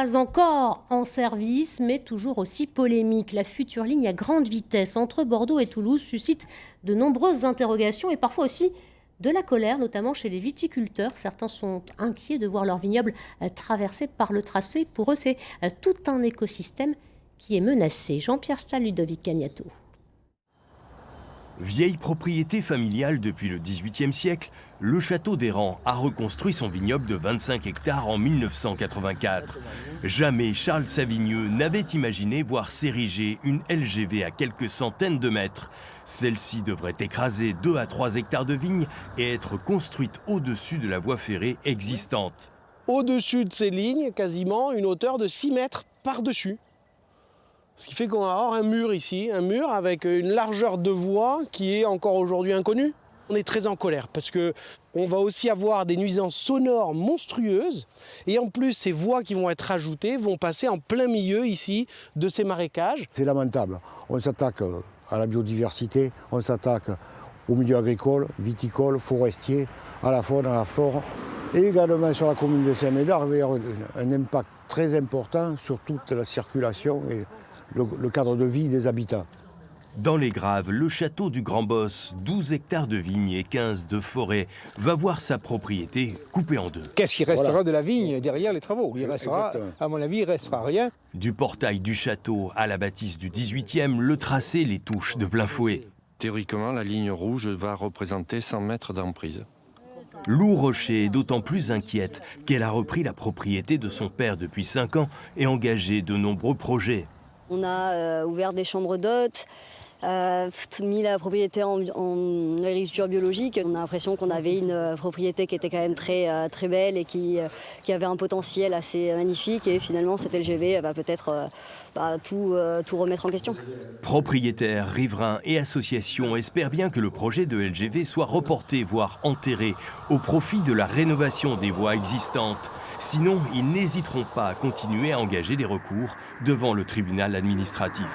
pas encore en service, mais toujours aussi polémique. La future ligne à grande vitesse entre Bordeaux et Toulouse suscite de nombreuses interrogations et parfois aussi de la colère, notamment chez les viticulteurs. Certains sont inquiets de voir leur vignoble traversé par le tracé. Pour eux, c'est tout un écosystème qui est menacé. Jean-Pierre Stahl, Ludovic Cagnato. Vieille propriété familiale depuis le XVIIIe siècle, le château d'Hérens a reconstruit son vignoble de 25 hectares en 1984. Jamais Charles Savigneux n'avait imaginé voir s'ériger une LGV à quelques centaines de mètres. Celle-ci devrait écraser 2 à 3 hectares de vignes et être construite au-dessus de la voie ferrée existante. Au-dessus de ces lignes, quasiment une hauteur de 6 mètres par-dessus. Ce qui fait qu'on va avoir un mur ici, un mur avec une largeur de voie qui est encore aujourd'hui inconnue. On est très en colère parce qu'on va aussi avoir des nuisances sonores monstrueuses. Et en plus, ces voies qui vont être ajoutées vont passer en plein milieu ici de ces marécages. C'est lamentable. On s'attaque à la biodiversité, on s'attaque au milieu agricole, viticole, forestier, à la faune, à la flore. Et également sur la commune de Saint-Médard, il va y avoir un impact très important sur toute la circulation et le cadre de vie des habitants. Dans les Graves, le château du Grand Boss, 12 hectares de vignes et 15 de forêt, va voir sa propriété coupée en 2. Qu'est-ce qui restera de la vigne derrière les travaux? Il restera, Exactement. à mon avis, il restera rien. Du portail du château à la bâtisse du 18e, le tracé les touche de plein fouet. Théoriquement, la ligne rouge va représenter 100 mètres d'emprise. Lou Rocher est d'autant plus inquiète qu'elle a repris la propriété de son père depuis 5 ans et engagé de nombreux projets. On a ouvert des chambres d'hôtes, mis la propriété en agriculture biologique. On a l'impression qu'on avait une propriété qui était quand même très belle et qui avait un potentiel assez magnifique. Et finalement, cette LGV va peut-être tout remettre en question. Propriétaires, riverains et associations espèrent bien que le projet de LGV soit reporté, voire enterré, au profit de la rénovation des voies existantes. Sinon, ils n'hésiteront pas à continuer à engager des recours devant le tribunal administratif.